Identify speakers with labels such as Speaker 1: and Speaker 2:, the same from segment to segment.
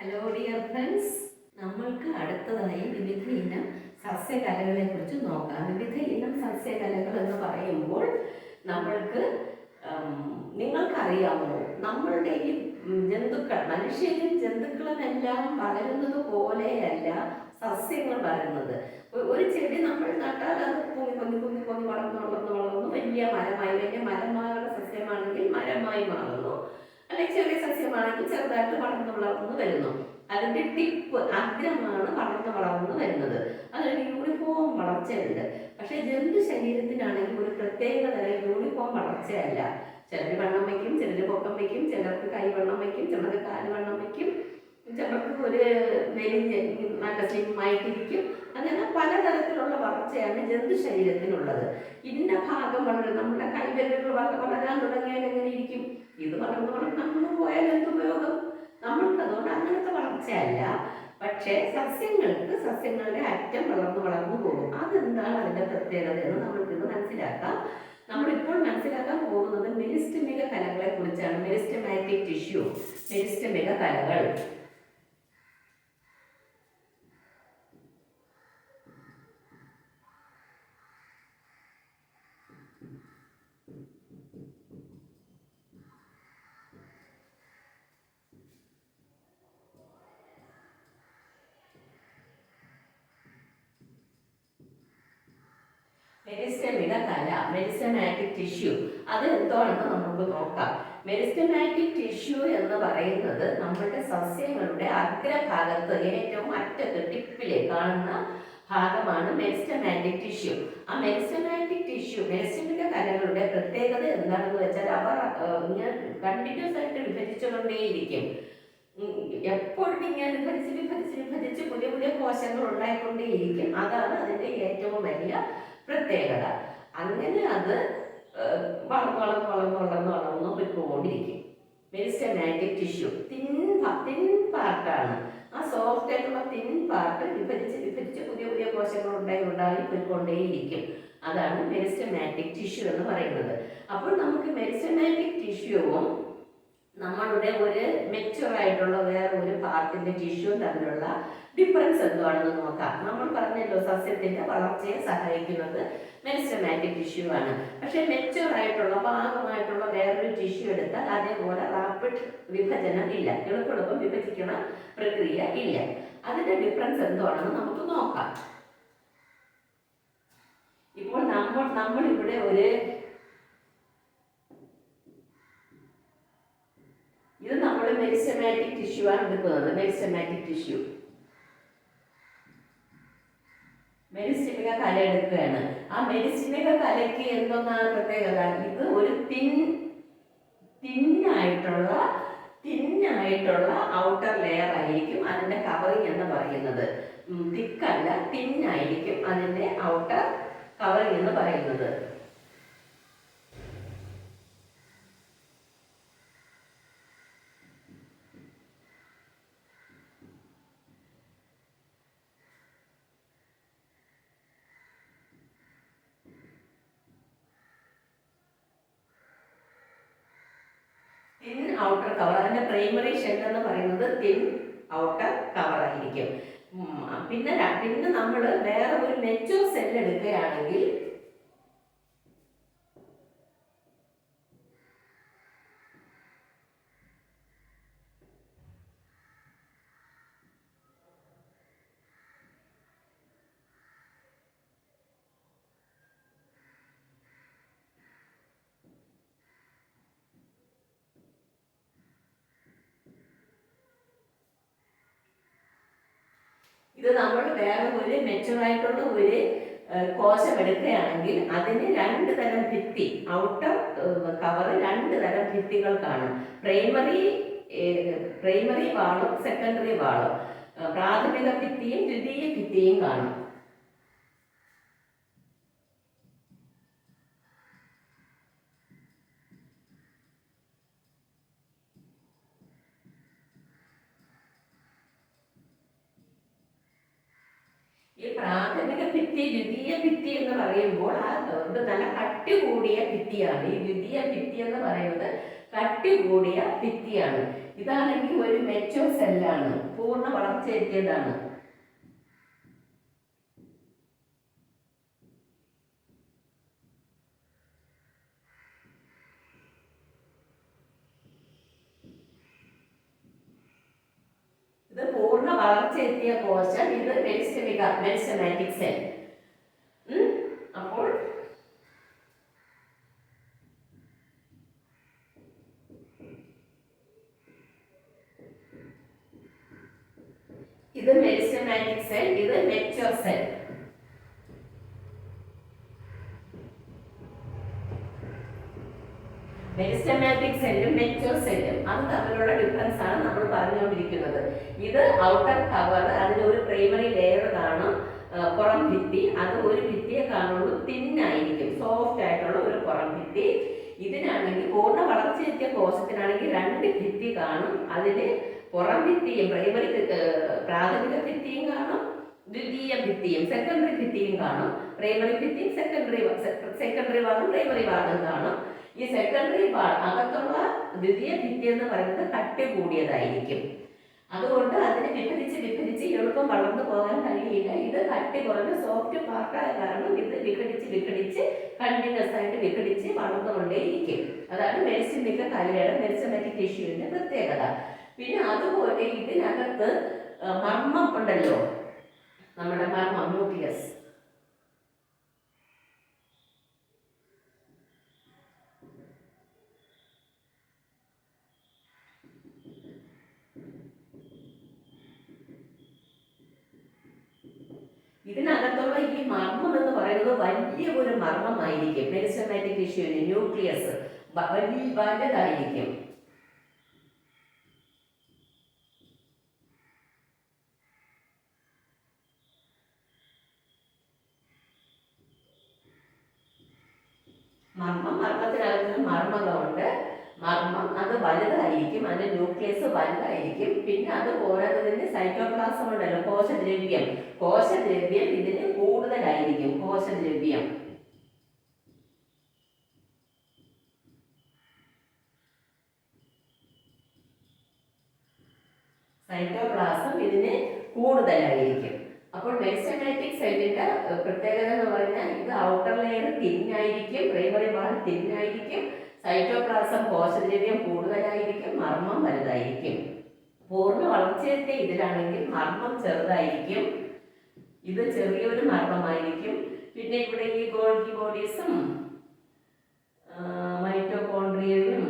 Speaker 1: Hello dear friends, നമ്മൾക്ക് അടുത്തതായി വിവിധ ഇനം സസ്യകലകളെ കുറിച്ച് നോക്കാം. വിവിധ ഇനം സസ്യകലകൾ എന്ന് പറയുമ്പോൾ നമ്മൾക്ക് നിങ്ങൾക്കറിയാമോ, നമ്മളുടെ ഈ ജന്തുക്കൾ, മനുഷ്യരും ജന്തുക്കളും എല്ലാം വളരുന്നത് പോലെയല്ല സസ്യങ്ങൾ വളരുന്നത്. ഒരു ചെടി നമ്മൾ നട്ടാൽ അത് പൊങ്ങി പൊങ്ങി പൊങ്ങി പൊങ്ങി വളർന്ന് വളർന്ന് വളർന്ന് വലിയ മരമായുള്ള സസ്യമാണെങ്കിൽ മരമായി മാറുന്നു, അല്ലെങ്കിൽ ചെറിയ സസ്യമാണെങ്കിൽ ചെറുതായിട്ട് വളർന്ന് വരുന്നു. അതിന്റെ ടിപ്പ് അഗ്രമാണ് വളർന്ന് വരുന്നത്. അതൊരു യൂണിഫോം വളർച്ചയുണ്ട്. പക്ഷെ ജന്തു ശരീരത്തിനാണെങ്കിൽ ഒരു പ്രത്യേക തരം യൂണിഫോം വളർച്ചയല്ല. ചിലർ വണ്ണം വയ്ക്കും, ചിലർ പൊക്കം വയ്ക്കും, ചിലർക്ക് കൈ വണ്ണം വയ്ക്കും, ചിലർക്ക് കാല് വണ്ണം വയ്ക്കും, ചിലർക്ക് ഒരു നല്ല സ്ലിമ്മായിട്ടിരിക്കും. അങ്ങനെ പലതരത്തിലുള്ള വളർച്ചയാണ് ജന്തു ശരീരത്തിനുള്ളത്. ഇന്ന ഭാഗം വളരും, നമ്മുടെ കൈവിരലുകൾ വളരാൻ തുടങ്ങിയാൽ എങ്ങനെ ഇരിക്കും? ഇത് വളർന്ന് നമ്മൾ പോയാൽ എന്തുപയോഗം? നമ്മൾക്ക് അതുകൊണ്ട് അങ്ങനത്തെ വളർച്ചയല്ല. പക്ഷേ സസ്യങ്ങളുടെ അറ്റം വളർന്നു പോകും. അതെന്താണ് അതിന്റെ പ്രത്യേകത എന്ന് നമ്മൾക്കിന്ന് മനസ്സിലാക്കാം. നമ്മളിപ്പോൾ മനസ്സിലാക്കാൻ പോകുന്നത് മെരിസ്റ്റമിക കലകളെ കുറിച്ചാണ്. മെരിസ്റ്റമാറ്റിക് ടിഷ്യൂ, മെരിസ്റ്റമിക കലകൾ. മെരിസ്റ്റമിക കല, മെരിസ്റ്റമാറ്റിക് ടിഷ്യൂ, അത് എന്താണെന്ന് നമുക്ക് നോക്കാം. മെരിസ്റ്റമാറ്റിക് ടിഷ്യൂ എന്ന് പറയുന്നത് നമ്മുടെ സസ്യങ്ങളുടെ അഗ്രഭാഗത്ത് ഏറ്റവും അറ്റത്ത് ടിപ്പിലെ കാണുന്ന ഭാഗമാണ് മെരിസ്റ്റമാറ്റിക് ടിഷ്യൂ. ആ മെരിസ്റ്റമാറ്റിക് ടിഷ്യൂ, മെരിസ്റ്റമിക കലകളുടെ പ്രത്യേകത എന്താണെന്ന് വെച്ചാൽ അവർ ഇങ്ങനെ കണ്ടിന്യൂസ് ആയിട്ട് വിഭജിച്ചുകൊണ്ടേയിരിക്കും. എപ്പോഴും ഇങ്ങനെ വിഭജിച്ച് പുതിയ പുതിയ കോശങ്ങൾ ഉണ്ടായിക്കൊണ്ടേയിരിക്കും. അതാണ് അതിന്റെ ഏറ്റവും വലിയ പ്രത്യേകത. അങ്ങനെ അത് വളർന്നു പോയിക്കൊണ്ടിരിക്കും. മെരിസ്റ്റമാറ്റിക് ടിഷ്യൂ തിൻ പാർട്ടാണ്. ആ സോഫ്റ്റ് ആയിട്ടുള്ള തിൻ പാർട്ട് വിഭജിച്ച് പുതിയ പുതിയ കോശങ്ങൾ ഉണ്ടായി പോയിക്കൊണ്ടേയിരിക്കും. അതാണ് മെരിസ്റ്റമാറ്റിക് ടിഷ്യൂ എന്ന് പറയുന്നത്. അപ്പോൾ നമുക്ക് മെരിസ്റ്റമാറ്റിക് ടിഷ്യൂവും നമ്മളുടെ ഒരു മെച്ചുവറായിട്ടുള്ള വേറെ ഒരു പാർട്ടിന്റെ ടിഷ്യൂ തമ്മിലുള്ള ഡിഫറൻസ് എന്താണെന്ന് നോക്കാം. നമ്മൾ പറഞ്ഞല്ലോ, സസ്യത്തിന്റെ വളർച്ചയെ സഹായിക്കുന്നത് മെരിസ്റ്റമാറ്റിക് ടിഷ്യൂ ആണ്. പക്ഷെ മെച്ചുവറായിട്ടുള്ള ഭാഗമായിട്ടുള്ള വേറൊരു ടിഷ്യൂ എടുത്താൽ അതേപോലെ റാപ്പിഡ് വിഭജനം ഇല്ല, എളുപ്പം വിഭജിക്കണ പ്രക്രിയ ഇല്ല. അതിന്റെ ഡിഫറൻസ് എന്താണെന്ന് നമുക്ക് നോക്കാം. ഇപ്പോൾ നമ്മൾ ഇവിടെ ഇത് നമ്മൾ മെരിസ്റ്റമാറ്റിക് ടിഷ്യൂ ആണ് എടുക്കുന്നത്. മെരിസ്റ്റമിക കല എടുക്കുകയാണ്. ആ മെരിസ്റ്റമിക കലയ്ക്ക് എന്തൊന്നാണ് പ്രത്യേകത? ഇത് ഒരു തിന്നായിട്ടുള്ള ഔട്ടർ ലെയർ ആയിരിക്കും അതിന്റെ കവറിങ് എന്ന് പറയുന്നത്. തിക്കല്ല, തിന്നായിരിക്കും അതിന്റെ ഔട്ടർ കവറിങ് എന്ന് പറയുന്നത്. തിൻ ഔട്ടർ കവർ, അതിന്റെ പ്രൈമറി ഷെൽ എന്ന് പറയുന്നത് തിൻ ഔട്ടർ കവർ ആയിരിക്കും. പിന്നെ നമ്മൾ വേറെ ഒരു മെച്ചൂർ സെൽ എടുക്കുകയാണെങ്കിൽ ഇത് നമ്മൾ വേറെ ഒരു മെച്ചുറായിട്ടുള്ള ഒരു കോശം എടുക്കുകയാണെങ്കിൽ അതിന് രണ്ട് തരം ഭിത്തി, ഔട്ടർ കവർ രണ്ട് തരം ഭിത്തികൾ കാണും. പ്രൈമറി വാളും സെക്കൻഡറി വാളും, പ്രാഥമിക ഭിത്തിയും ദ്വിതീയ ഭിത്തിയും കാണും. ഈ പ്രാഥമിക ഭിത്തി, ദ്വിതീയ ഭിത്തി എന്ന് പറയുമ്പോൾ നല്ല കട്ടി കൂടിയ ഭിത്തിയാണ്. ഈ ദ്വിതീയ ഭിത്തി എന്ന് പറയുന്നത് കട്ടി കൂടിയ ഭിത്തിയാണ്. ഇതാണെങ്കിൽ ഒരു മെച്ചൂർ സെല്ലാണ്, പൂർണ്ണ വളർച്ചയെത്തിയതാണ്. ഇത് പൂർണ്ണ വളർച്ചയെത്തിയ കോശം, ഇത് മെരിസ്റ്റമാറ്റിക് സെൽ. അപ്പോൾ ഇത് മെരിസ്റ്റമാറ്റിക് സെൽ, ഇത് മെച്ചൂർ സെൽ. മെരിസ്റ്റമാറ്റിക് സെല്ലും മെച്ചൂർ സെല്ലും അത് തമ്മിലുള്ള ഡിഫറൻസ് ആണ് നമ്മൾ പറഞ്ഞുകൊണ്ടിരിക്കുന്നത്. ഇത് ഔട്ടർ കവർ, അതിലൊരു പ്രൈമറി ലെയർ കാണും, പുറം ഭിത്തി. അത് ഒരു ഭിത്തിയെ കാണുള്ളൂ, തിന്നായിരിക്കും, സോഫ്റ്റ് ആയിട്ടുള്ള ഒരു പുറം ഭിത്തി. ഇതിനാണെങ്കിൽ പൂർണ്ണ വളർച്ചയെത്തിയ കോശത്തിനാണെങ്കിൽ 2 ഭിത്തി കാണും. അതിന് പുറം ഭിത്തിയും പ്രാഥമിക ഭിത്തിയും കാണും, ദ്വിതീയ ഭിത്തിയും സെക്കൻഡറി ഭിത്തിയും കാണും. പ്രൈമറി ഭിത്തിയും സെക്കൻഡറി ഭാഗം പ്രൈമറി ഭാഗം കാണും. ഈ സെക്കൻഡറി അകത്തുള്ള ദ്വിതീയ ഭിത്തി എന്ന് പറയുന്നത് കട്ടി കൂടിയതായിരിക്കും. അതുകൊണ്ട് അതിനെ വിഭജിച്ച് എളുപ്പം വളർന്നു പോകാൻ കഴിയില്ല. ഇത് കട്ടി കുറഞ്ഞ സോഫ്റ്റ് പാർട്ടായ കാരണം ഇത് വിഘടിച്ച് കണ്ടിന്യൂസ് ആയിട്ട് വിഘടിച്ച് വളർന്നുകൊണ്ടേയിരിക്കും. അതാണ് മെരിസ്റ്റമിക കലയുടെ, മെരിസ്റ്റമാറ്റിക് ടിഷ്യൂവിന്റെ പ്രത്യേകത. പിന്നെ അതുപോലെ ഇതിനകത്ത് മർമ്മം ഉണ്ടല്ലോ, നമ്മുടെ മർമ്മം, ന്യൂക്ലിയസ്. ഇതിനകത്തുള്ള ഈ മർമ്മം എന്ന് പറയുന്നത് വലിയ ഒരു മർമ്മമായിരിക്കും. മെരിസ്റ്റമാറ്റിക് ടിഷ്യൂവിന് ന്യൂക്ലിയസ് വലുതായിരിക്കും. മർമ്മത്തിനകത്ത് മർമ്മകമുണ്ട്. മർമ്മം അത് വലുതായിരിക്കും, അതിന്റെ ന്യൂക്ലിയസ് വലുതായിരിക്കും. പിന്നെ അത് പോരാത്തതിന് സൈറ്റോപ്ലാസം ഉണ്ടല്ലോ, കോശദ്രവ്യം ഇതിന് കൂടുതലായിരിക്കും. കോശദ്രവ്യം സൈറ്റോപ്ലാസം ഇതിന് കൂടുതലായിരിക്കും. അപ്പോൾ മെരിസ്റ്റമാറ്റിക് സെല്ലിന്റെ പ്രത്യേകത എന്ന് പറഞ്ഞാൽ ഇത് ഔട്ടർ ലെയർ തിന്നായിരിക്കും, പ്രൈമറി ഭാഗം തിന്നായിരിക്കും, സൈറ്റോപ്ലാസം കോശദ്രവ്യം കൂടുതലായിരിക്കും, മർമ്മം വലുതായിരിക്കും. പൂർണ്ണ വളർച്ചയെത്തിയ ഇതിലാണെങ്കിൽ മർമ്മം ചെറുതായിരിക്കും, ഇത് ചെറിയൊരു മർമ്മമായിരിക്കും. പിന്നെ ഇവിടെ ഈ ഗോൾഗി ബോഡീസും മൈറ്റോകോൺഡ്രിയയും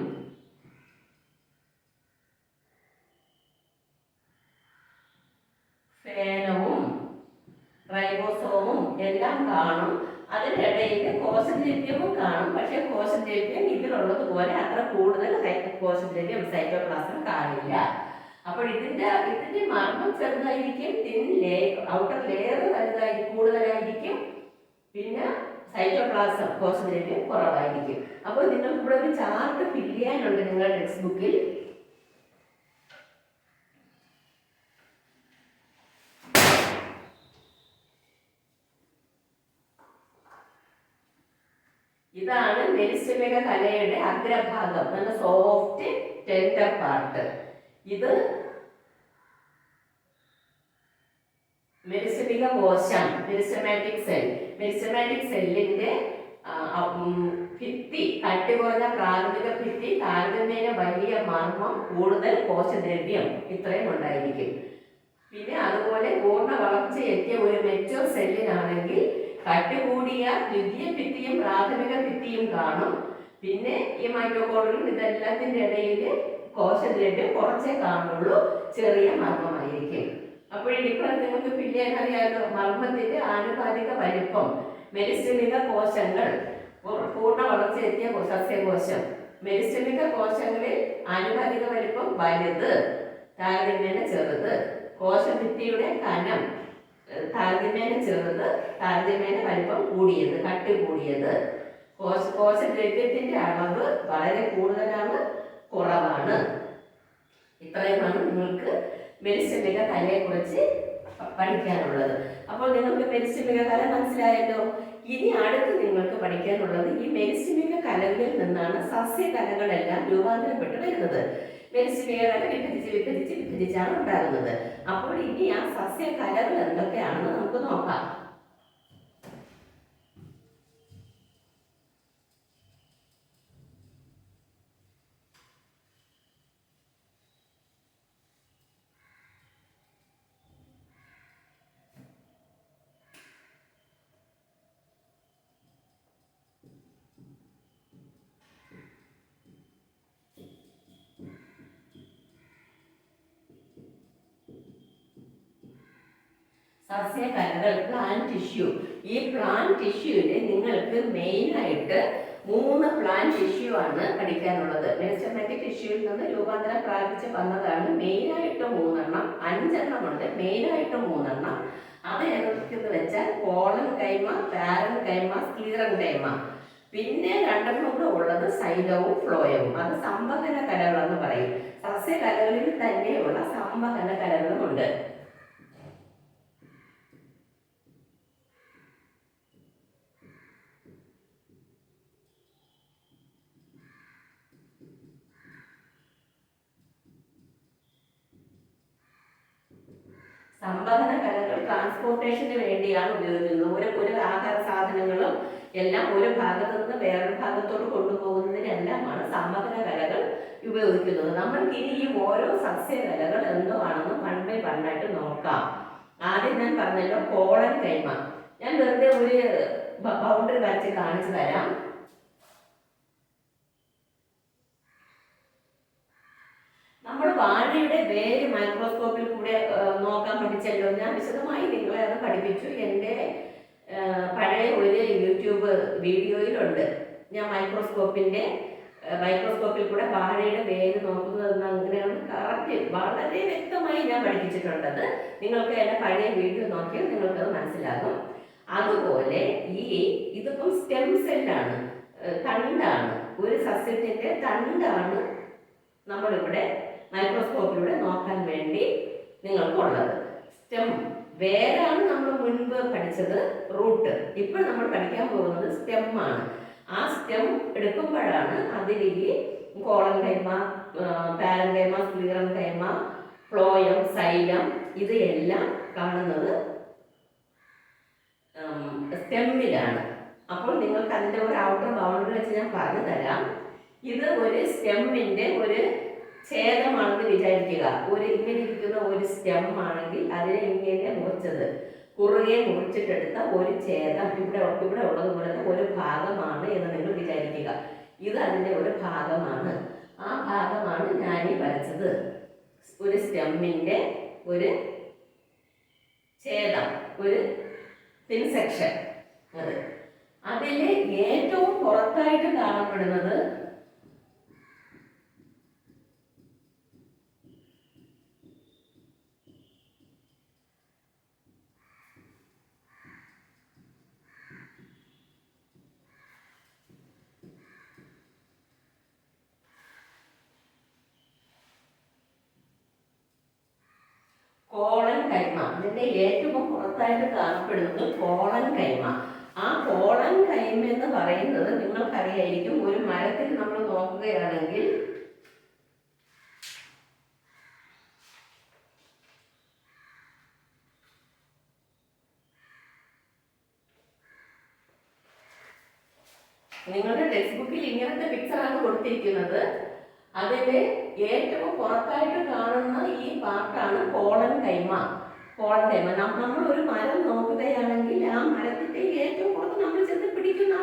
Speaker 1: ഫേനവും റൈബോസോമും എല്ലാം കാണും. അതിനിടയിൽ കോശദ്രവ്യവും കാണും. പക്ഷെ കോശദ്രവ്യം ഇതിലുള്ളതുപോലെ അത്ര കൂടുതൽ കോശദ്രവ്യം സൈറ്റോപ്ലാസം കാണില്ല. അപ്പോൾ ഇതിന്റെ മർമ്മം ചെറുതായിരിക്കും, ഔട്ടർ ലെയർ കൂടുതലായിരിക്കും, പിന്നെ സൈറ്റോപ്ലാസം കോശദ്രവ്യം കുറവായിരിക്കും. അപ്പോൾ നിങ്ങൾക്ക് ഇവിടെ ഒരു ചാർട്ട് ഫില്ല് ചെയ്യാനുണ്ട് നിങ്ങളുടെ ടെക്സ്റ്റ് ബുക്കിൽ. ഇതാണ് മെരിസ്റ്റമിക കലയുടെ അഗ്രഭാഗം, നല്ല സോഫ്റ്റ് ടെൻഡർ പാർട്ട്. ഇത് മെരിസ്റ്റമിക കോശം, മെരിസ്റ്റമാറ്റിക് സെല്ലിന്റെ ഭിത്തി, കട്ടി കുറഞ്ഞ പ്രാഥമിക ഭിത്തി, താരതമ്യേന വലിയ മർമ്മം, കൂടുതൽ കോശദ്രവ്യം, ഇത്രയും ഉണ്ടായിരിക്കും. പിന്നെ അതുപോലെ പൂർണ്ണ വളർച്ചയെത്തിയ ഒരു മെച്ചൂർ സെല്ലിനാണെങ്കിൽ കട്ടി കൂടിയ ദ്വിതീയ ഭിത്തിയും പ്രാഥമിക ഭിത്തിയും കാണും. പിന്നെ ഈ മൈറ്റോകോൺഡ്രിയയും ഇതെല്ലാത്തിന്റെ ഇടയിൽ കോശദ്രവ്യം കുറച്ചേ കാണുള്ളൂ, ചെറിയ മർമ്മമായിരിക്കും. അപ്പോൾ ഈ ഡിഫറൻസ് നിങ്ങൾക്ക് ഫില്ല് ചെയ്യാൻ അറിയാമല്ലോ. മർമ്മത്തിന്റെ ആനുപാതിക വലിപ്പം, മെരിസ്റ്റമിക കോശങ്ങൾ പൂർണ്ണ വളർച്ചയെത്തിയ സസ്യകോശം, മെരിസ്റ്റമിക കോശങ്ങളിൽ ആനുപാതിക വലിപ്പം വലുത്, താരതമ്യേന ചെറുത്. കോശഭിത്തിയുടെ കനം താരതമ്യേന ചെറുത്, താരതമ്യേന വലിപ്പം കൂടിയത്, കട്ടി കൂടിയത്. കോശദ്രവ്യത്തിന്റെ അളവ് വളരെ കൂടുതലാണ്, കുറവാണ്. ഇത്രയുമാണ് നിങ്ങൾക്ക് മെരിസ്റ്റമിക കലയെക്കുറിച്ച് പഠിക്കാനുള്ളത്. അപ്പോൾ നിങ്ങൾക്ക് മെരിസ്റ്റമിക കല മനസ്സിലായല്ലോ. ഇനി അടുത്ത് നിങ്ങൾക്ക് പഠിക്കാനുള്ളത് ഈ മെരിസ്റ്റമിക കലകളിൽ നിന്നാണ് സസ്യകലകളെല്ലാം രൂപാന്തരപ്പെട്ട് വരുന്നത്. മെരിസിലിയ വിഭജിച്ചാണ് ഉണ്ടാകുന്നത്. അപ്പോൾ ഇനി ആ സസ്യ കലകൾ എന്തൊക്കെയാണെന്ന് നമുക്ക് നോക്കാം. സസ്യകലകൾ, പ്ലാന്റ് ടിഷ്യൂ. ഈ പ്ലാന്റ് ടിഷ്യൂവിൽ നിങ്ങൾക്ക് മെയിനായിട്ട് 3 പ്ലാന്റ് ടിഷ്യൂ ആണ് പഠിക്കാനുള്ളത്. മെരിസ്റ്റമാറ്റിക് ടിഷ്യൂവിൽ നിന്ന് രൂപാന്തരം പ്രാപിച്ച് വന്നതാണ് മെയിനായിട്ട് 3 5 ഉണ്ട്. മെയിനായിട്ട് 3 അത് ഏതൊക്കെയെന്ന് വെച്ചാൽ പോളൻ കൈമ, പാരൻ കൈമ, സ്ക്ലീറൻ കൈമ. പിന്നെ 2 കൂടെ ഉള്ളത് സൈലവും ഫ്ലോയവും. അത് സംവഹന കലകളെന്ന് പറയും. സസ്യകലകളിൽ തന്നെയുള്ള സംവഹന കലകളുമുണ്ട്. സംവഹന കലകൾ ട്രാൻസ്പോർട്ടേഷന് വേണ്ടിയാണ് ഉപയോഗിക്കുന്നത്. ഒരു ആഹാര സാധനങ്ങളും എല്ലാം ഒരു ഭാഗത്തു നിന്ന് വേറൊരു ഭാഗത്തോട്ട് കൊണ്ടുപോകുന്നതിനെല്ലാമാണ് സംവഹന കലകൾ ഉപയോഗിക്കുന്നത്. നമ്മൾക്ക് ഇനി ഈ ഓരോ സസ്യകലകൾ എന്തുവാണെന്ന് 1 by 1 ആയിട്ട് നോക്കാം. ആദ്യം ഞാൻ പറഞ്ഞല്ലോ പോളൻ കൈമ. ഞാൻ വെറുതെ ഒരു ബൗണ്ടറി വരച്ച് കാണിച്ചു തരാം. നമ്മൾ വാഴയുടെ വേര് മൈക്രോസ്കോപ്പിൽ കൂടെ നോക്കാൻ പഠിച്ചല്ലോ. ഞാൻ വിശദമായി നിങ്ങളെ അത് പഠിപ്പിച്ചു. എൻ്റെ പഴയ ഒരു യൂട്യൂബ് വീഡിയോയിലുണ്ട്. ഞാൻ മൈക്രോസ്കോപ്പിൽ കൂടെ വാഴയുടെ വേര് നോക്കുന്നത് അങ്ങനെയാണ് കറക്റ്റ് വളരെ വ്യക്തമായി ഞാൻ പഠിപ്പിച്ചിട്ടുണ്ടത്. നിങ്ങൾക്ക് എൻ്റെ പഴയ വീഡിയോ നോക്കിയാൽ നിങ്ങൾക്കത് മനസ്സിലാകും. അതുപോലെ ഇതിപ്പം സ്റ്റെം സെല്ലാണ്, തണ്ടാണ്. ഒരു സസ്യത്തിൻ്റെ തണ്ടാണ് നമ്മളിവിടെ മൈക്രോസ്കോപ്പിലൂടെ നോക്കാൻ വേണ്ടി നിങ്ങൾക്കുള്ളത്. സ്റ്റെം വേരാണ് നമ്മൾ മുൻപ് പഠിച്ചത്, റൂട്ട്. ഇപ്പോൾ നമ്മൾ പഠിക്കാൻ പോകുന്നത് സ്റ്റെം ആണ്. ആ സ്റ്റെം എടുക്കുമ്പോഴാണ് അതിലേക്ക് കോളൻ കൈമ, പാരൻ കൈമ, സ്ക്ലീറൻ കൈമ, ഫ്ലോയം, സൈലം ഇത് എല്ലാം കാണുന്നത് സ്റ്റെമ്മിലാണ്. അപ്പോൾ നിങ്ങൾക്ക് അതിൻ്റെ ഒരു ഔട്ടർ ബൗണ്ടറി വെച്ച് ഞാൻ പറഞ്ഞു തരാം. ഇത് ഒരു സ്റ്റെമ്മിൻ്റെ ഒരു ഛേദമാണെന്ന് വിചാരിക്കുക. ഇങ്ങനെ ഇരിക്കുന്ന ഒരു സ്റ്റെം ആണെങ്കിൽ അതിനെ ഇങ്ങനെ മുറിച്ചത്, കുറുകെ മുറിച്ചിട്ടെടുത്ത ഒരു ഛേദം ഇവിടെ ഉള്ളതുപോലത്തെ ഒരു ഭാഗമാണ് എന്ന് നിങ്ങൾ വിചാരിക്കുക. ഇത് അതിൻ്റെ ഒരു ഭാഗമാണ്. ആ ഭാഗമാണ് ഞാനീ വരച്ചത്. ഒരു സ്റ്റെമ്മിൻ്റെ ഒരു ഛേദം, ഒരു തിൻ സെക്ഷൻ. അതിൽ ഏറ്റവും പുറത്തായിട്ട് കാണപ്പെടുന്നത് കോളൻ കൈമ. ഇതിന്റെ ഏറ്റവും പുറത്തായിട്ട് കാണപ്പെടുന്നത് കോളൻ കൈമ. ആ കോളൻ കൈമ എന്ന് പറയുന്നത് നിങ്ങൾക്കറിയായിരിക്കും. ഒരു മരത്തിൽ നമ്മൾ നോക്കുകയാണെങ്കിൽ നിങ്ങളുടെ ടെക്സ്റ്റ് ബുക്കിൽ ഇങ്ങനത്തെ പിക്ചറാണ് കൊടുത്തിരിക്കുന്നത്. അതിന്റെ ഏറ്റവും പുറത്തായിട്ട് കാണുന്ന ഈ പാർട്ടാണ് കോളൻ കൈമ. നമ്മൾ ഒരു മരം നോക്കുകയാണെങ്കിൽ ആ മരത്തിന്റെ ഏറ്റവും പുറത്ത് നമ്മൾ ചെന്ന് പിടിക്കുന്ന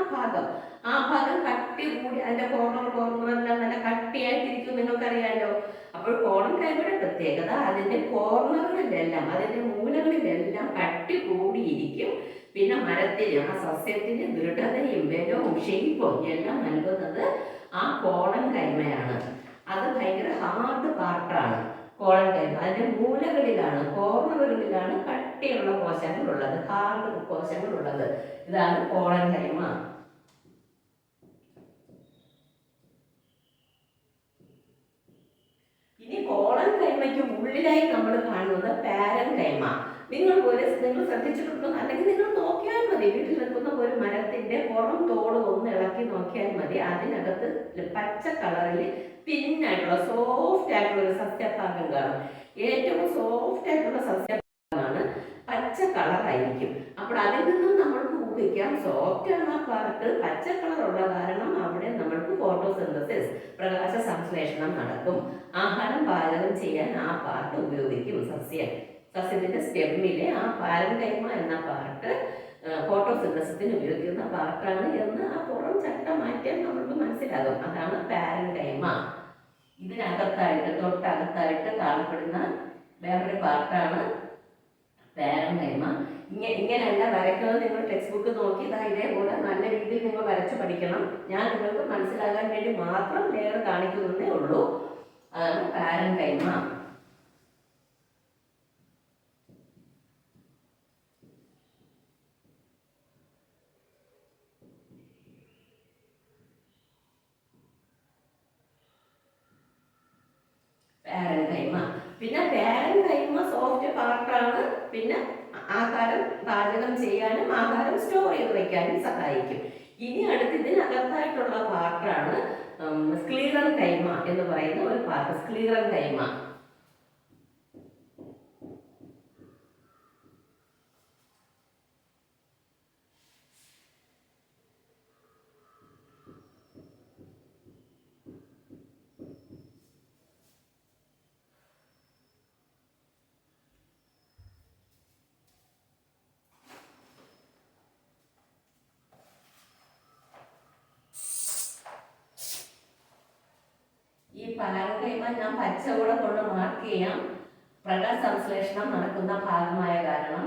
Speaker 1: ആ ഭാഗം കട്ടി കൂടി അതിന്റെ കോർണറെല്ലാം നല്ല കട്ടിയായിട്ടിരിക്കും, നിങ്ങൾക്കറിയാലോ. അപ്പോൾ കോളൻ കൈമയുടെ പ്രത്യേകത അതിന്റെ കോർണറുകളിലെല്ലാം, അതിന്റെ മൂലകളിലെല്ലാം കട്ടി കൂടിയിരിക്കും. പിന്നെ മരത്തിന്, ആ സസ്യത്തിന് ദൃഢതയും ബലവും ഷെയ്പ്പും എല്ലാം നൽകുന്നത് ആ കോളൻ കൈമയാണ്. അത് ഭയങ്കര ഹാർഡ് പാർട്ടാണ് കോളൻ കൈമ. അതിന്റെ മൂലകളിലാണ്, കോർണറുകളിലാണ് കട്ടിയുള്ള കോശങ്ങളുള്ളത്, ഹാർഡ് കോശങ്ങളുള്ളത്. ഇതാണ് കോളൻ കൈമ. ഇനി കോളൻ കൈമയ്ക്ക് ഉള്ളിലായി നമ്മൾ കാണുന്നത് പാരൻകൈമ. നിങ്ങൾ ശ്രദ്ധിച്ചിട്ടുണ്ടോ? അല്ലെങ്കിൽ നിങ്ങൾ നോക്കിയാൽ മതി, വീട്ടിൽ നിൽക്കുന്ന ഒരു മരത്തിന്റെ പുറം തോട് ഒന്ന് ഇളക്കി നോക്കിയാൽ മതി, അതിനകത്ത് പച്ച കളറിൽ തിന്നായിട്ടുള്ള സോഫ്റ്റ് ആയിട്ടുള്ള ഒരു സസ്യഭാഗം കാണും. ഏറ്റവും സോഫ്റ്റ് ആയിട്ടുള്ള സസ്യഭാഗമാണ് പച്ച കളറായിരിക്കും. അപ്പോൾ അതിൽ നിന്നും നമ്മൾക്ക് ഊഹിക്കാം സോഫ്റ്റ് ആണ് ആ പാർട്ട്, പച്ച കളറുള്ള കാരണം അവിടെ നമ്മൾക്ക് ഫോട്ടോസിന്തസിസ് പ്രകാശ സംശ്ലേഷണം നടക്കും. ആഹാരം പാചകം ചെയ്യാൻ ആ പാർട്ട് ഉപയോഗിക്കും. സസ്യത്തിന്റെ സ്റ്റെമ്മിലെ ആ പാരൻകൈമ എന്ന പാർട്ട് ഫോട്ടോസിന്തസിസിന് ഉപയോഗിക്കുന്ന പാർട്ടാണ് എന്ന് ആ പുറം ചട്ട മാറ്റിയാൽ നമ്മൾക്ക് മനസ്സിലാകും. അതാണ് പാരൻകൈമ. ഇതിനകത്തായിട്ട് തൊട്ടകത്തായിട്ട് കാണപ്പെടുന്ന വേറൊരു പാർട്ടാണ് പാരൻകൈമ. ഇങ്ങനെയല്ല വരയ്ക്കുന്നത്. നിങ്ങൾ ടെക്സ്റ്റ് ബുക്ക് നോക്കി ഇതേപോലെ നല്ല രീതിയിൽ നിങ്ങൾ വരച്ചു പഠിക്കണം. ഞാൻ നിങ്ങൾക്ക് മനസ്സിലാകാൻ വേണ്ടി മാത്രം ലെയർ കാണിക്കുന്നതേ ഉള്ളൂ. അതാണ് പാരൻകൈമ. പാരൻകൈമ. പിന്നെ പാരൻകൈമ സോഫ്റ്റ് പാർട്ടാണ്. പിന്നെ ആഹാരം പാചകം ചെയ്യാനും ആഹാരം സ്റ്റോർ ചെയ്ത് വെക്കാനും സഹായിക്കും. ഇനി അടുത്ത് ഇതിനകത്തായിട്ടുള്ള പാർട്ടാണ് സ്ക്ലീറൻകൈമ എന്ന് പറയുന്ന ഒരു പാർട്ട്. സ്ക്ലീറൻകൈമ ഈ പാരൻകൈമ ഞാൻ പച്ച കൂടെ കൊണ്ട് മാർക്ക് ചെയ്യാം. പ്രകാശ സംശ്ലേഷണം നടക്കുന്ന ഭാഗമായ കാരണം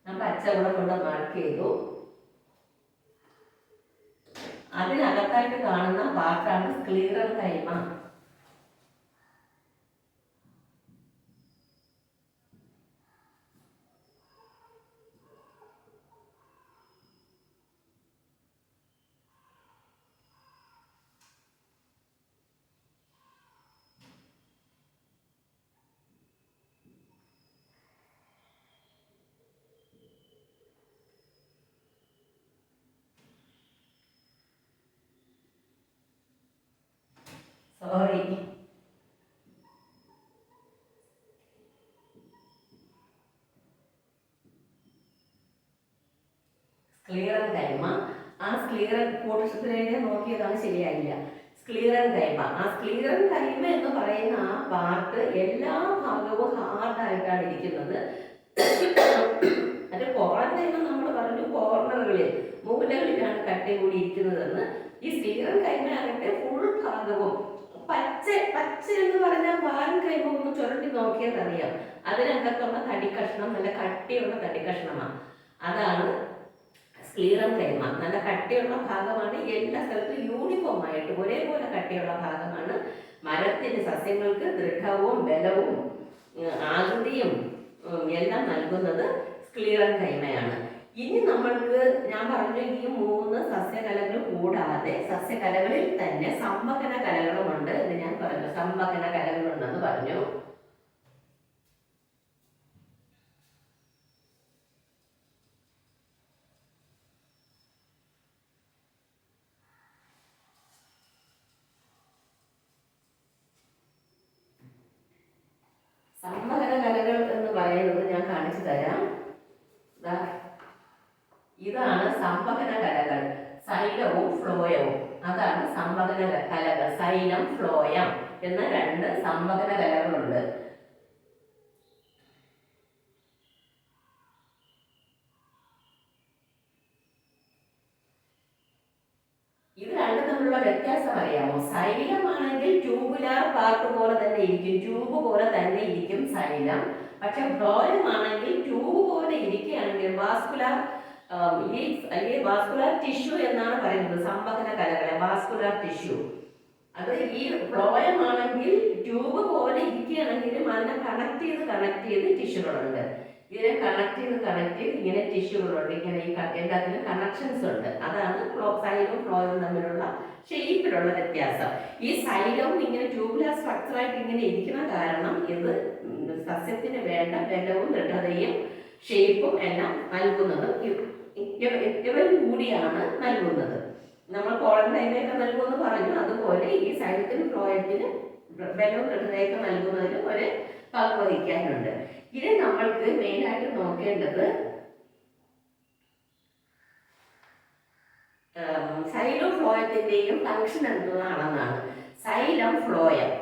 Speaker 1: ഞാൻ പച്ച കൂടെ കൊണ്ട് മാർക്ക് ചെയ്തു. അതിനകത്തായിട്ട് കാണുന്ന പാർട്ടാണ് സ്ക്ലീറൻകൈമ. സോറി, സ്ക്ലീറൻകൈമ. ആ സ്ക്ലീറൻ പോർഷത്തിനെ നോക്കിയതാണ് ശരിയായില്ല. സ്ക്ലീറൻകൈമ, ആ സ്ക്ലീറൻകൈമ എന്ന് പറയുന്ന ആ പാർട്ട് എല്ലാ ഭാഗവും ഹാർഡായിട്ടാണ് ഇരിക്കുന്നത്. അതിന്റെ കോർണർ നമ്മൾ പറഞ്ഞു, കോർണറുകളിൽ മൂലകളിലാണ് കട്ടി കൂടി ഇരിക്കുന്നതെന്ന്. ഈ സ്ക്ലീറൻകൈമ ആകട്ടെ ഫുൾ ഭാഗവും പച്ച പച്ച എന്ന് പറഞ്ഞാൽ പാരൻകൈമ ഒന്ന് ചുരണ്ടി നോക്കിയാൽ അറിയാം. അതിനകത്തുള്ള തടിക്കഷ്ണം നല്ല കട്ടിയുള്ള തടിക്കഷ്ണമാണ്. അതാണ് സ്ക്ലീറൻകൈമ. നല്ല കട്ടിയുള്ള ഭാഗമാണ്. എല്ലാ സ്ഥലത്തും യൂണിഫോം ആയിട്ട് ഒരേപോലെ കട്ടിയുള്ള ഭാഗമാണ്. മരത്തിന്റെ സസ്യങ്ങൾക്ക് ദൃഢവും ബലവും ആകൃതിയും എല്ലാം നൽകുന്നത് സ്ക്ലീറൻകൈമയാണ്. ഇനി നമ്മൾക്ക് ഞാൻ പറഞ്ഞു, ഈ 3 സസ്യകലകൾ കൂടാതെ സസ്യകലകളിൽ തന്നെ സംവഹന കലകളുമുണ്ട് എന്ന് ഞാൻ പറഞ്ഞു. സംവഹന കലകളുണ്ടെന്ന് പറഞ്ഞു. സംവഹന കലകൾ എന്ന് പറയുന്നത് ഞാൻ കാണിച്ചു തരാം. ഇതാണ് സംവഹന കലകൾ. സൈലവും ഫ്ലോയവും, അതാണ് സംവഹന കലകൾ. സൈലം, ഫ്ലോയം എന്ന 2 സംവഹന കലകളുണ്ട്. ഇത് രണ്ടും തമ്മിലുള്ള വ്യത്യാസം അറിയാമോ? സൈലമാണെങ്കിൽ ട്യൂബുലാർ പാർട്ട് പോലെ തന്നെ ഇരിക്കും, ട്യൂബ് പോലെ തന്നെ ഇരിക്കും സൈലം. പക്ഷെ ഫ്ലോയം ആണെങ്കിൽ ട്യൂബ് പോലെ ഇരിക്കുകയാണെങ്കിൽ വാസ്കുലാർ വാസ്കുലാർ ടിഷ്യൂ എന്നാണ് പറയുന്നത്. സംവഹന കലകളെ വാസ്കുലാർ ടിഷ്യൂ. അത് ഈ ഫ്ലോയം ആണെങ്കിൽ ട്യൂബ് പോലെ ഇരിക്കുകയാണെങ്കിലും അതിനെ കണക്ട് ചെയ്ത് ടിഷ്യൂകളുണ്ട്. ഇതിനെ കണക്ട് ചെയ്ത് ഇങ്ങനെ ടിഷ്യൂകളുണ്ട്, ഇങ്ങനെ ഈ എല്ലാത്തിനും കണക്ഷൻസ് ഉണ്ട്. അതാണ് സൈലവും ഫ്ലോയും തമ്മിലുള്ള ഷേപ്പിലുള്ള വ്യത്യാസം. ഈ സൈലവും ഇങ്ങനെ ട്യൂബുലർ സ്ട്രക്ചറായിട്ട് ഇങ്ങനെ ഇരിക്കുന്ന കാരണം ഇത് സസ്യത്തിന് വേണ്ട ബലവും ദൃഢതയും ഷേപ്പും എല്ലാം നൽകുന്നതും ഇവർ കൂടിയാണ് നൽകുന്നത്. നമ്മൾ കോളൻ ടൈമൊക്കെ നൽകുമെന്ന് പറഞ്ഞു, അതുപോലെ ഈ സൈലത്തിനും ഫ്ലോയത്തിനും ബലവും ദൃഢതയൊക്കെ നൽകുന്നതിനും ഒരു പങ്ക് വഹിക്കാനുണ്ട്. ഇനി നമ്മൾക്ക് മെയിനായിട്ട് നോക്കേണ്ടത് സൈലം ഫ്ലോയത്തിന്റെയും ഫംഗ്ഷൻ എന്താണെന്നാണ്. സൈലം ഫ്ലോയം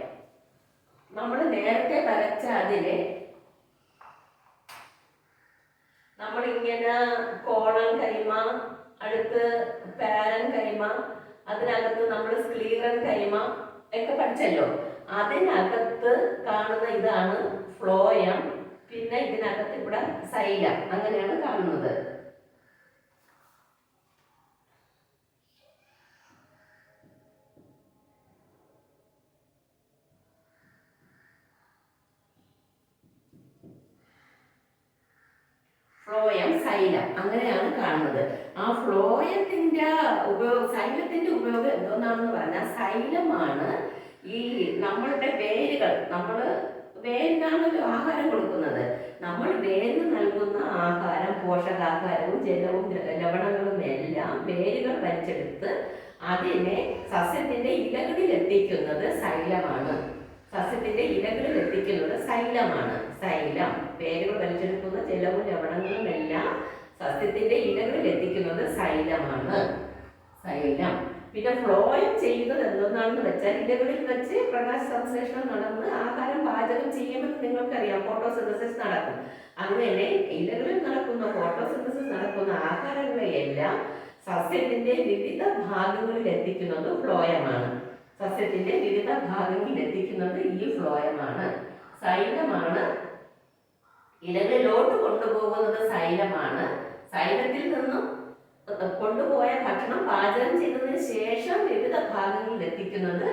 Speaker 1: നമ്മൾ നേരത്തെ വരച്ച അതിലെ നമ്മളിങ്ങനെ കോളൻ കൈമ, അടുത്ത് പാരൻ കൈമ, അതിനകത്ത് നമ്മൾ സ്ക്ലീറൻ കൈമ ഒക്കെ പഠിച്ചല്ലോ. അതിനകത്ത് കാണുന്ന ഇതാണ് ഫ്ലോയം, പിന്നെ ഇതിനകത്ത് ഇവിടെ സൈലം, അങ്ങനെയാണ് കാണുന്നത്. ഫ്ലോയം സൈലം അങ്ങനെയാണ് കാണുന്നത്. ആ ഫ്ലോയത്തിന്റെ സൈലത്തിന്റെ ഉപയോഗം എന്തോന്നാണെന്ന് പറഞ്ഞാൽ, സൈലമാണ് ഈ നമ്മളുടെ വേരുകൾ, നമ്മൾ വേരിനാണല്ലോ ആഹാരം കൊടുക്കുന്നത്. നമ്മൾ വേരിന് നൽകുന്ന ആഹാരം, പോഷകാഹാരവും ജലവും ലവണങ്ങളും എല്ലാം വേരുകൾ വലിച്ചെടുത്ത് അതിനെ സസ്യത്തിന്റെ ഇലകളിൽ എത്തിക്കുന്നത് സൈലമാണ്. സസ്യത്തിന്റെ ഇലകളിൽ എത്തിക്കുന്നത് സൈലമാണ്. സൈലം വേരുകൾ വലിച്ചെടുക്കുന്ന ജലവും ലവണങ്ങളും എല്ലാം സസ്യത്തിന്റെ ഇലകളിൽ എത്തിക്കുന്നത് സൈലമാണ്. സൈലം. പിന്നെ ഫ്ലോയം ചെയ്യുന്നത് എന്തെന്നാണെന്ന് വെച്ചാൽ, ഇലകളിൽ വെച്ച് പ്രകാശ സംശ്ലേഷണം നടന്ന് ആഹാരം പാചകം ചെയ്യുമെന്ന് നിങ്ങൾക്കറിയാം, ഫോട്ടോസിന്തസിസ് നടക്കും. അങ്ങനെ ഇലകളിൽ നടക്കുന്ന ഫോട്ടോസിന്തസിസ് നടക്കുന്ന ആഹാരങ്ങളെയെല്ലാം സസ്യത്തിന്റെ വിവിധ ഭാഗങ്ങളിൽ എത്തിക്കുന്നത് ഫ്ലോയമാണ്. സസ്യത്തിന്റെ വിവിധ ഭാഗങ്ങളിൽ എത്തിക്കുന്നത് ഈ ഫ്ലോയമാണ്. സൈലമാണ് ഇലകളിലോട്ട് കൊണ്ടുപോകുന്നത് സൈലമാണ്. സൈലത്തിൽ നിന്നും കൊണ്ടുപോയ ഭക്ഷണം പാചകം ചെയ്തതിന് ശേഷം വിവിധ ഭാഗങ്ങളിൽ എത്തിക്കുന്നത്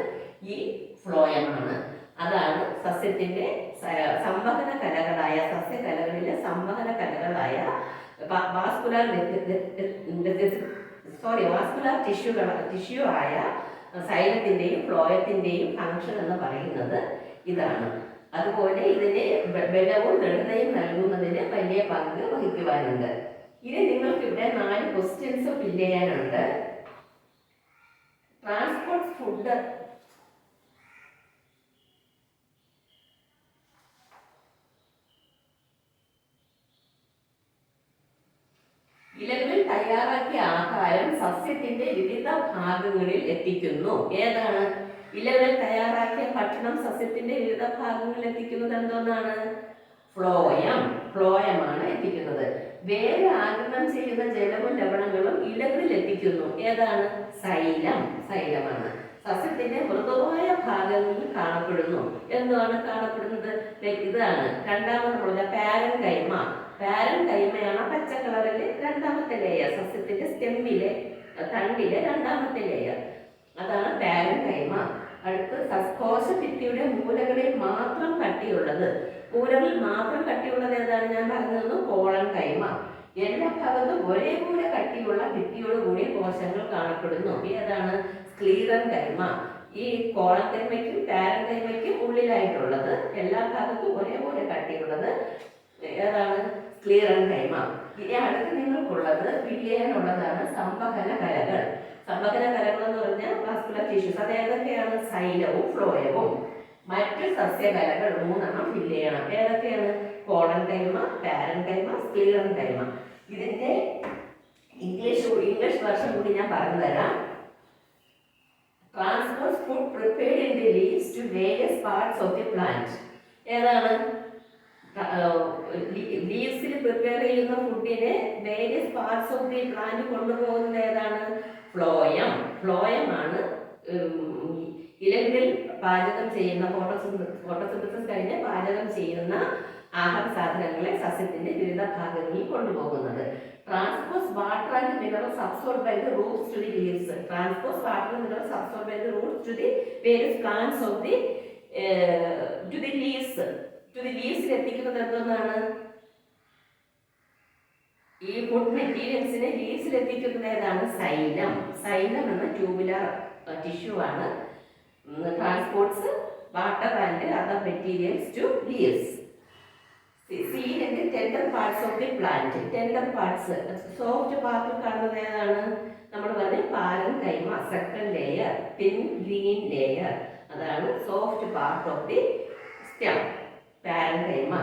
Speaker 1: ഈ ഫ്ലോയമാണ്. അതാണ് സസ്യത്തിന്റെ സംവഹന കലകളായ, സസ്യകലകളിലെ സംവഹന കലകളായ വാസ്കുലർ ടിഷ്യൂ ആയ സൈലത്തിന്റെയും ഫ്ലോയത്തിന്റെയും ഫംഗ്ഷൻ എന്ന് പറയുന്നത് ഇതാണ്. അതുപോലെ ഇതിന് ബലവും ദൃഢതയും നൽകുന്നതിന് വലിയ പങ്ക് വഹിക്കുവാനുണ്ട്. ഇനി നിങ്ങൾക്ക് ഇവിടെ 4 ക്വസ്റ്റ്യൻസ് ഫില്ല് ചെയ്യാനുണ്ട്. ട്രാൻസ്പോർട്ട് ഫുഡ് ഇലകളിൽ തയ്യാറാക്കിയ ആഹാരം സസ്യത്തിന്റെ വിവിധ ഭാഗങ്ങളിൽ എത്തിക്കുന്നു. ഏതാണ്? ഇലകളിൽ തയ്യാറാക്കിയ ഭക്ഷണം സസ്യത്തിന്റെ വിവിധ ഭാഗങ്ങളിൽ എത്തിക്കുന്നത് എന്തോന്നാണ്? ഫ്ലോയമാണ് എത്തിക്കുന്നത്. വേര് ആഗിരണം ചെയ്യുന്ന ജലവും ലവണങ്ങളും ഇലകളിൽ എത്തിക്കുന്നു. ഏതാണ്? സൈലമാണ്. സസ്യത്തിന്റെ മൃദുവായ ഭാഗങ്ങളിൽ കാണപ്പെടുന്നു. എന്താണ് കാണപ്പെടുന്നത്? ഇതാണ് രണ്ടാമത് പാരൻ കൈമ. പാരൻ കൈമയാണ് പച്ച കളറിൽ രണ്ടാമത്തെ ലെയർ, സസ്യത്തിന്റെ സ്റ്റെമ്മിലെ തണ്ടിലെ രണ്ടാമത്തെ ലെയർ, അതാണ് പാരൻ കൈമ. അടുത്ത് കോശഭിത്തിയുടെ മൂലകളിൽ മാത്രം കട്ടിയുള്ളത്. മൂലകളിൽ മാത്രം കട്ടിയുള്ളത് ഏതാണ്? ഞാൻ പറഞ്ഞത് കോളൻ കൈമ. എല്ലാ ഭാഗത്തും ഒരേപോലെ കട്ടിയുള്ള ഭിത്തിയോട് കൂടിയ കോശങ്ങൾ കാണപ്പെടുന്നു. ഏതാണ്? സ്ക്ലീറൻ കൈമ. ഈ കോളൻ കൈമയ്ക്കും പാരൻ കൈമയ്ക്കും ഉള്ളിലായിട്ടുള്ളത്, എല്ലാ ഭാഗത്തും ഒരേപോലെ കട്ടിയുള്ളത് ഏതാണ്? സ്ക്ലീറൻ കൈമ. ഇനി അടുത്ത് നിങ്ങൾക്കുള്ളത് ഫില്ല് സംവഹന കലകൾ. സംവഹന കലകൾ എന്ന് പറഞ്ഞാൽ വാസ്കുലർ ടിഷ്യൂസ്. അത് ഏതൊക്കെയാണ്? സൈലവും ഫ്ലോയവും. മറ്റ് സസ്യകലകൾ 3 ഫില്ല് ചെയ്യണം. ഏതൊക്കെയാണ്? Collenchyma, parenchyma, sclerenchyma. ഇതിന്റെ ഇംഗ്ലീഷ് വെർഷൻ കൂടി ഞാൻ പറഞ്ഞു തരാം. Transport food prepared in the leaves to various parts of the plant. ഏതാണ്? ലീവ്സിൽ പ്രിപ്പയർ ചെയ്യുന്ന ഫുഡിനെ various parts of the plant കൊണ്ടുപോകുന്നത് ഏതാണ്? ഫ്ലോയമാണ്. ഇലകളിൽ പാചകം ചെയ്യുന്ന ഫോട്ടോസിന്തസിസ് കഴിഞ്ഞ് പാചകം ചെയ്യുന്ന ആഹാര സാധനങ്ങളെ സസ്യത്തിന്റെ വിവിധ ഭാഗങ്ങളിൽ കൊണ്ടുപോകുന്നത്. Transports water and minerals absorb by the roots to the leaves. Transports water and minerals absorb by the roots to the various plants of the to the leaves. To the ലീവ്സിൽ എത്തിക്കുന്നത് എന്താണ്? ഈ ഫുഡ് മെറ്റീരിയൽസിനെ ലീവ്സിലെത്തിക്കുന്നത് ഏതാണ്? Xylem. Xylem എന്ന tubular tissue ആണ് transports water and other materials to leaves. Seen in the tender parts of the plant. Tender parts soft പാർട്ടിൽ കാണുന്നത് ഏതാണ്? നമ്മൾ പറഞ്ഞ parenchyma second layer thin green layer, അതാണ് soft part of the stem parenchyma.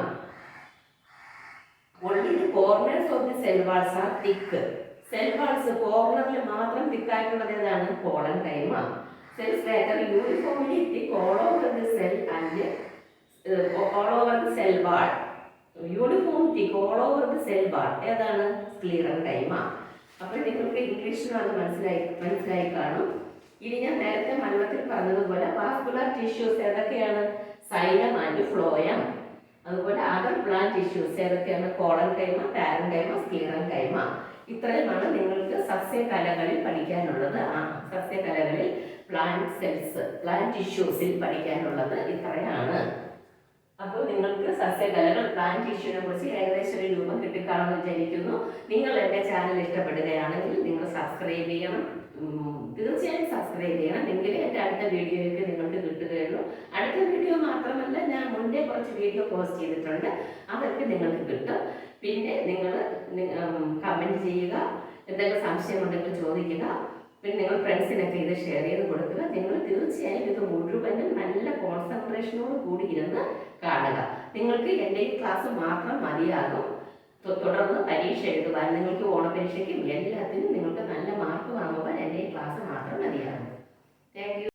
Speaker 1: Only the corners of the cell walls are thick. Cell walls കോർണറിൽ മാത്രം തിക്കായിട്ടുള്ളത് ഏതാണ്? കോളൻ കൈമ. Cells that are uniformly thick all over the cell and all over the cell wall. Uniform thick all over the cell wall ഏതാണ്? സ്ക്ലീറൻ കൈമ. അപ്പോൾ നിങ്ങൾക്ക് ഇംഗ്ലീഷിൽ അത് മനസ്സിലായി കാണും. ഇനി ഞാൻ നേരത്തെ മലയാളത്തിൽ പറഞ്ഞതുപോലെ വാസ്കുലർ ടിഷ്യൂസ് ഏതൊക്കെയാണ്? Xylem and phloem. അതുപോലെ അതർ പ്ലാന്റ് ടിഷ്യൂസ് ഏതൊക്കെയാണ്? കോളൻ കൈമ, പാരൻ കൈമ, സ്ക്ലീറൻ കൈമ. ഇത്രയുമാണ് നിങ്ങൾക്ക് സസ്യകലകളിൽ പഠിക്കാനുള്ളത്. സസ്യകലകളിൽ പ്ലാന്റ് സെൽസ്, പ്ലാന്റ് ടിഷ്യൂസിൽ പഠിക്കാനുള്ളത് ഇത്രയാണ്. അപ്പോൾ നിങ്ങൾക്ക് സസ്യകലകൾ പ്ലാന്റ് ടിഷ്യൂവിനെ കുറിച്ച് ഏകദേശം ഒരു രൂപം കിട്ടിക്കാണെന്ന് വിചാരിക്കുന്നു. നിങ്ങൾ എൻ്റെ ചാനൽ ഇഷ്ടപ്പെടുകയാണെങ്കിൽ നിങ്ങൾ സബ്സ്ക്രൈബ് ചെയ്യണം. തീർച്ചയായും സബ്സ്ക്രൈബ് ചെയ്യണം. എങ്കിൽ എൻ്റെ അടുത്ത വീഡിയോയ്ക്ക് നിങ്ങൾക്ക് കിട്ടുകയുള്ളൂ. അടുത്ത വീഡിയോ മാത്രമല്ല, ഞാൻ മുന്നേ കുറച്ച് വീഡിയോ പോസ്റ്റ് ചെയ്തിട്ടുണ്ട്, അതൊക്കെ നിങ്ങൾക്ക് കിട്ടും. പിന്നെ നിങ്ങൾ കമൻറ്റ് ചെയ്യുക, എന്തെങ്കിലും സംശയം ഉണ്ടെങ്കിൽ ചോദിക്കുക. പിന്നെ നിങ്ങൾ ഫ്രണ്ട്സിനൊക്കെ ഇത് ഷെയർ ചെയ്ത് കൊടുക്കുക. നിങ്ങൾ തീർച്ചയായും ഇത് മുഴുവനും നല്ല കോൺസെൻട്രേഷനോട് കൂടി ഇരുന്ന് കാണുക. നിങ്ങൾക്ക് എൻ്റെ ഈ ക്ലാസ് മാത്രം മതിയാകും. തുടർന്ന് പരീക്ഷ എഴുതുവാൻ, നിങ്ങൾക്ക് ഓണപരീക്ഷയ്ക്കും എല്ലാത്തിനും നിങ്ങൾക്ക് നല്ല മാർക്ക് വാങ്ങുവാൻ എൻ്റെ ഈ ക്ലാസ് മാത്രം മതിയാകും. Thank you.